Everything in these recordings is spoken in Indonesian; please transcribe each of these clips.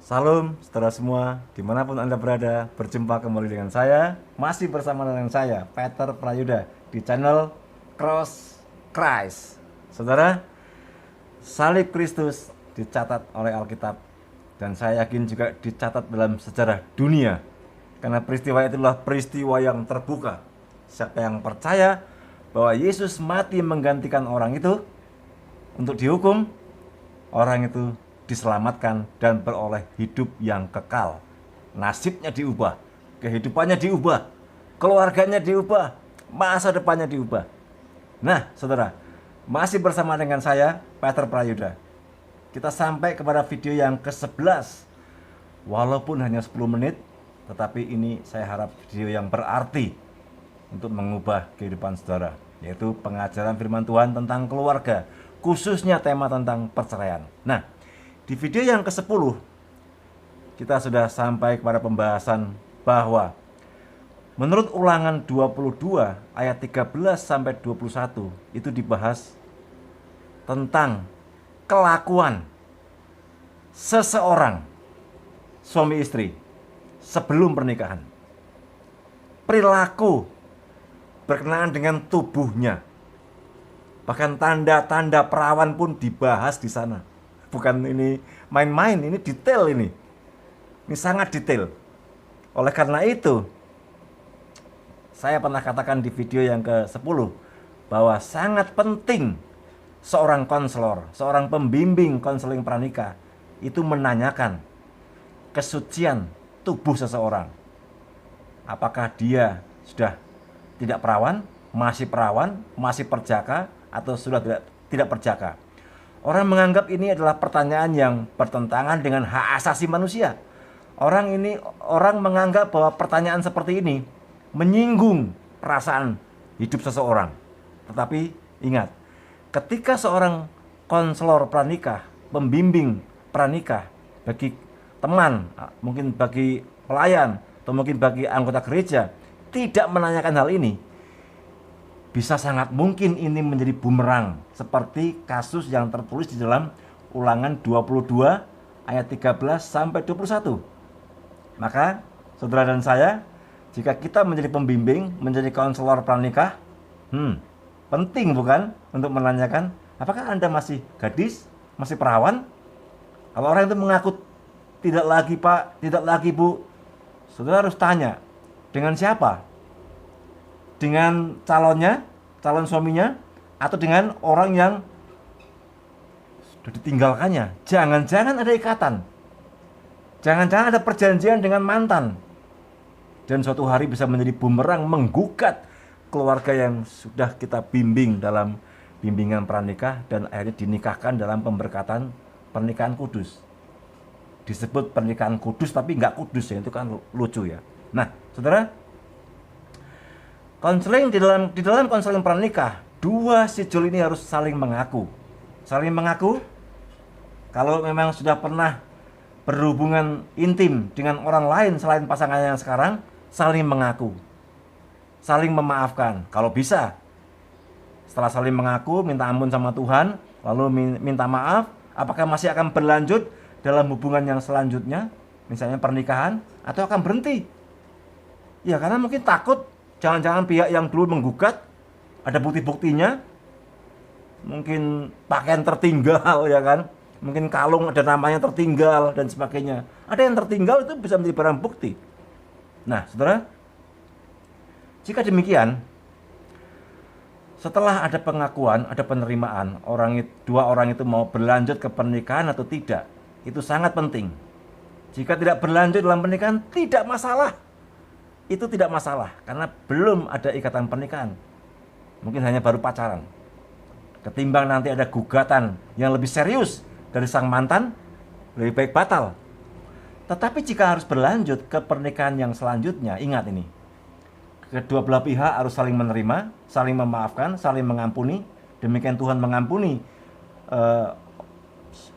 Salam saudara semua, dimanapun Anda berada, berjumpa kembali dengan saya, masih bersama dengan saya, Peter Prayuda, di channel Cross Christ. Saudara, salib Kristus dicatat oleh Alkitab, dan saya yakin juga dicatat dalam sejarah dunia, karena peristiwa itulah peristiwa yang terbuka. Siapa yang percaya bahwa Yesus mati menggantikan orang itu untuk dihukum, orang itu diselamatkan dan beroleh hidup yang kekal. Nasibnya diubah, kehidupannya diubah, keluarganya diubah, masa depannya diubah. Nah, saudara, masih bersama dengan saya, Peter Prayuda. Kita sampai kepada video yang ke-11. Walaupun hanya 10 menit, tetapi ini saya harap video yang berarti untuk mengubah kehidupan saudara, yaitu pengajaran firman Tuhan tentang keluarga, khususnya tema tentang perceraian. Nah, di video yang ke-10 kita sudah sampai kepada pembahasan bahwa menurut Ulangan 22 ayat 13 sampai 21 itu dibahas tentang kelakuan seseorang suami istri sebelum pernikahan. Perilaku berkenaan dengan tubuhnya. Bahkan tanda-tanda perawan pun dibahas di sana. Bukan ini main-main, ini detail ini. Ini sangat detail. Oleh karena itu, saya pernah katakan di video yang ke-10 bahwa sangat penting seorang konselor, seorang pembimbing konseling pranikah itu menanyakan kesucian tubuh seseorang. Apakah dia sudah tidak perawan, masih perjaka, atau sudah tidak perjaka. Orang menganggap ini adalah pertanyaan yang bertentangan dengan hak asasi manusia. Orang menganggap bahwa pertanyaan seperti ini menyinggung perasaan hidup seseorang. Tetapi ingat, ketika seorang konselor pranikah, pembimbing pranikah bagi teman, mungkin bagi pelayan, atau mungkin bagi anggota gereja, tidak menanyakan hal ini, bisa sangat mungkin ini menjadi bumerang, seperti kasus yang tertulis di dalam Ulangan 22 ayat 13 sampai 21. Maka saudara dan saya, jika kita menjadi pembimbing, menjadi konselor pranikah, penting bukan untuk menanyakan, apakah Anda masih gadis, masih perawan? Kalau orang itu mengaku tidak lagi Pak, tidak lagi Bu, saudara harus tanya, dengan siapa? Dengan calonnya, calon suaminya, atau dengan orang yang sudah ditinggalkannya. Jangan-jangan ada ikatan, jangan-jangan ada perjanjian dengan mantan, dan suatu hari bisa menjadi bumerang menggugat keluarga yang sudah kita bimbing dalam bimbingan pranikah dan akhirnya dinikahkan dalam pemberkatan pernikahan kudus. Disebut pernikahan kudus tapi nggak kudus ya, itu kan lucu ya. Nah, saudara, konseling di dalam konseling pranikah, dua sejoli ini harus saling mengaku. Saling mengaku kalau memang sudah pernah berhubungan intim dengan orang lain selain pasangannya yang sekarang, saling mengaku. Saling memaafkan kalau bisa. Setelah saling mengaku, minta ampun sama Tuhan, lalu minta maaf, apakah masih akan berlanjut dalam hubungan yang selanjutnya, misalnya pernikahan, atau akan berhenti? Ya, karena mungkin takut jangan-jangan pihak yang dulu menggugat ada bukti-buktinya, mungkin pakaian tertinggal ya kan, mungkin kalung ada namanya tertinggal dan sebagainya. Ada yang tertinggal itu bisa menjadi barang bukti. Nah, saudara, jika demikian, setelah ada pengakuan, ada penerimaan, dua orang itu mau berlanjut ke pernikahan atau tidak, itu sangat penting. Jika tidak berlanjut dalam pernikahan, tidak masalah. Itu tidak masalah, karena belum ada ikatan pernikahan. Mungkin hanya baru pacaran. Ketimbang nanti ada gugatan yang lebih serius dari sang mantan, lebih baik batal. Tetapi jika harus berlanjut ke pernikahan yang selanjutnya, ingat ini, kedua belah pihak harus saling menerima, saling memaafkan, saling mengampuni. Demikian Tuhan mengampuni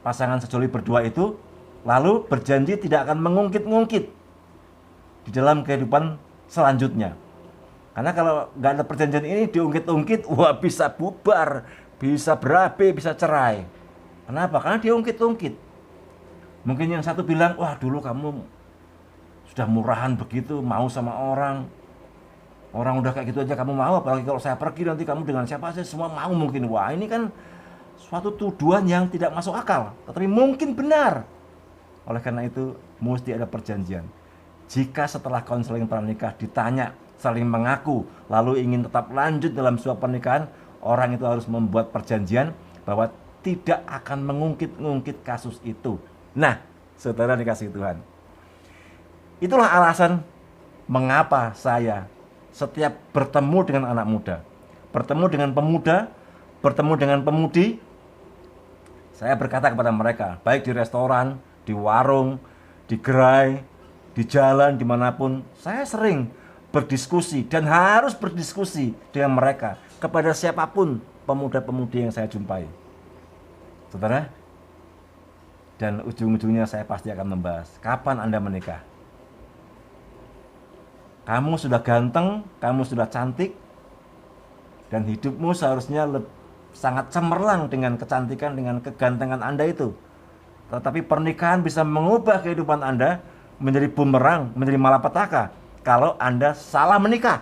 pasangan sejoli berdua itu, lalu berjanji tidak akan mengungkit-ungkit di dalam kehidupan selanjutnya. Karena kalau nggak ada perjanjian ini diungkit-ungkit, wah bisa bubar, bisa berabe, bisa cerai. Kenapa? Karena diungkit-ungkit. Mungkin yang satu bilang, wah dulu kamu sudah murahan begitu, mau sama orang. Orang udah kayak gitu aja kamu mau, apalagi kalau saya pergi nanti kamu dengan siapa saja semua mau mungkin. Wah ini kan suatu tuduhan yang tidak masuk akal, tetapi mungkin benar. Oleh karena itu, mesti ada perjanjian. Jika setelah konseling pranikah ditanya, saling mengaku, lalu ingin tetap lanjut dalam sebuah pernikahan, orang itu harus membuat perjanjian bahwa tidak akan mengungkit-ungkit kasus itu. Nah, saudara dikasih Tuhan, itulah alasan mengapa saya setiap bertemu dengan anak muda, bertemu dengan pemuda, bertemu dengan pemudi, saya berkata kepada mereka, baik di restoran, di warung, di gerai, di jalan, dimanapun, saya sering berdiskusi dan harus berdiskusi dengan mereka kepada siapapun pemuda-pemudi yang saya jumpai. Saudara, dan ujung-ujungnya saya pasti akan membahas, kapan Anda menikah? Kamu sudah ganteng, kamu sudah cantik, dan hidupmu seharusnya sangat cemerlang dengan kecantikan, dengan kegantengan Anda itu. Tetapi pernikahan bisa mengubah kehidupan Anda menjadi bumerang, menjadi malapetaka kalau Anda salah menikah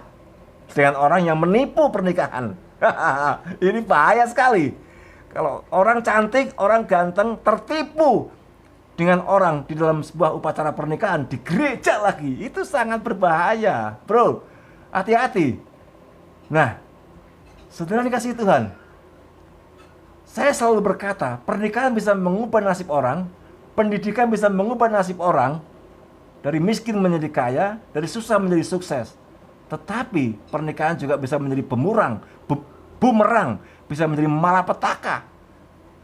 dengan orang yang menipu pernikahan. Ini bahaya sekali. Kalau orang cantik, orang ganteng tertipu dengan orang di dalam sebuah upacara pernikahan di gereja lagi, itu sangat berbahaya, bro. Hati-hati. Nah, saudara dikasih Tuhan, saya selalu berkata, pernikahan bisa mengubah nasib orang, pendidikan bisa mengubah nasib orang, dari miskin menjadi kaya, dari susah menjadi sukses. Tetapi pernikahan juga bisa menjadi bumerang, bisa menjadi malapetaka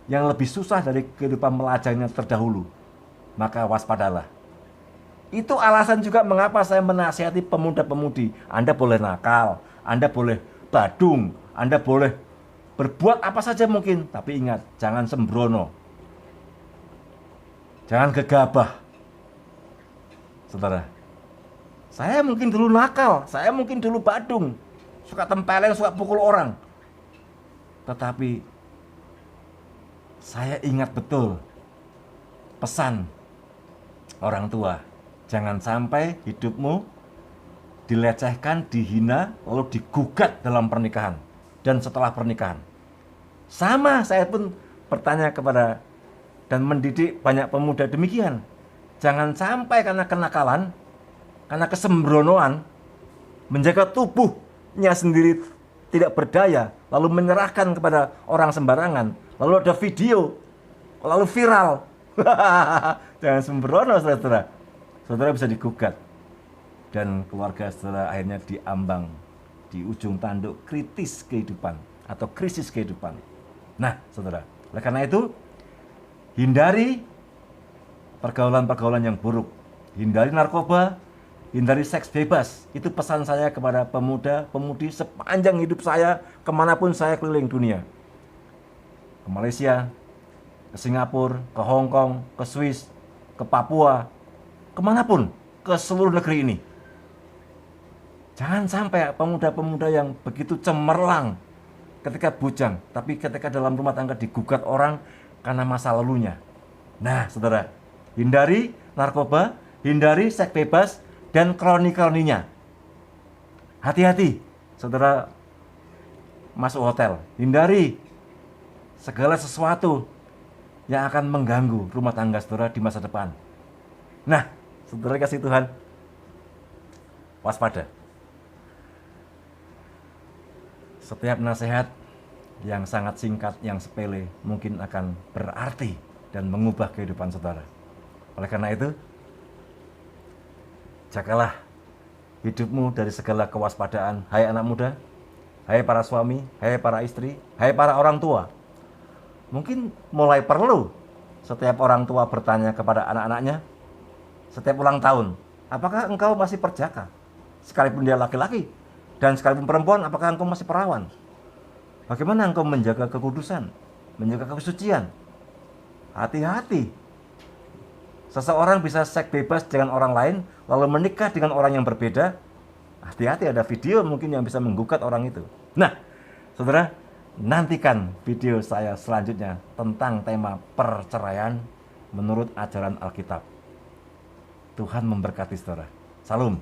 yang lebih susah dari kehidupan melajangnya terdahulu. Maka waspadalah. Itu alasan juga mengapa saya menasihati pemuda-pemudi. Anda boleh nakal, Anda boleh badung, Anda boleh berbuat apa saja mungkin, tapi ingat, jangan sembrono, jangan gegabah. Saudara, saya mungkin dulu nakal, saya mungkin dulu badung, suka tempeleng, suka pukul orang. Tetapi saya ingat betul pesan orang tua, jangan sampai hidupmu dilecehkan, dihina, lalu digugat dalam pernikahan dan setelah pernikahan. Sama, saya pun bertanya kepada dan mendidik banyak pemuda demikian. Jangan sampai karena kenakalan, karena kesembronoan, menjaga tubuhnya sendiri tidak berdaya, lalu menyerahkan kepada orang sembarangan, lalu ada video, lalu viral. Jangan sembrono, saudara. Saudara bisa digugat. Dan keluarga saudara akhirnya diambang di ujung tanduk kritis kehidupan atau krisis kehidupan. Nah, saudara, oleh karena itu, hindari pergaulan-pergaulan yang buruk. Hindari narkoba, hindari seks bebas. Itu pesan saya kepada pemuda-pemudi sepanjang hidup saya, kemanapun saya keliling dunia. Ke Malaysia, ke Singapura, ke Hong Kong, ke Swiss, ke Papua, kemanapun, ke seluruh negeri ini. Jangan sampai pemuda-pemuda yang begitu cemerlang ketika bujang, tapi ketika dalam rumah tangga digugat orang karena masa lalunya. Nah, saudara, hindari narkoba, hindari seks bebas, dan kroni-kroninya. Hati-hati, saudara masuk hotel. Hindari segala sesuatu yang akan mengganggu rumah tangga saudara di masa depan. Nah, saudara kasih Tuhan, waspada. Setiap nasihat yang sangat singkat, yang sepele, mungkin akan berarti dan mengubah kehidupan saudara. Oleh karena itu, jagalah hidupmu dari segala kewaspadaan. Hai anak muda, hai para suami, hai para istri, hai para orang tua. Mungkin mulai perlu setiap orang tua bertanya kepada anak-anaknya setiap ulang tahun, apakah engkau masih perjaka? Sekalipun dia laki-laki dan sekalipun perempuan, apakah engkau masih perawan? Bagaimana engkau menjaga kekudusan, menjaga kesucian? Hati-hati. Seseorang bisa seks bebas dengan orang lain, lalu menikah dengan orang yang berbeda. Hati-hati, ada video mungkin yang bisa menggugat orang itu. Nah, saudara, nantikan video saya selanjutnya tentang tema perceraian menurut ajaran Alkitab. Tuhan memberkati saudara. Salam.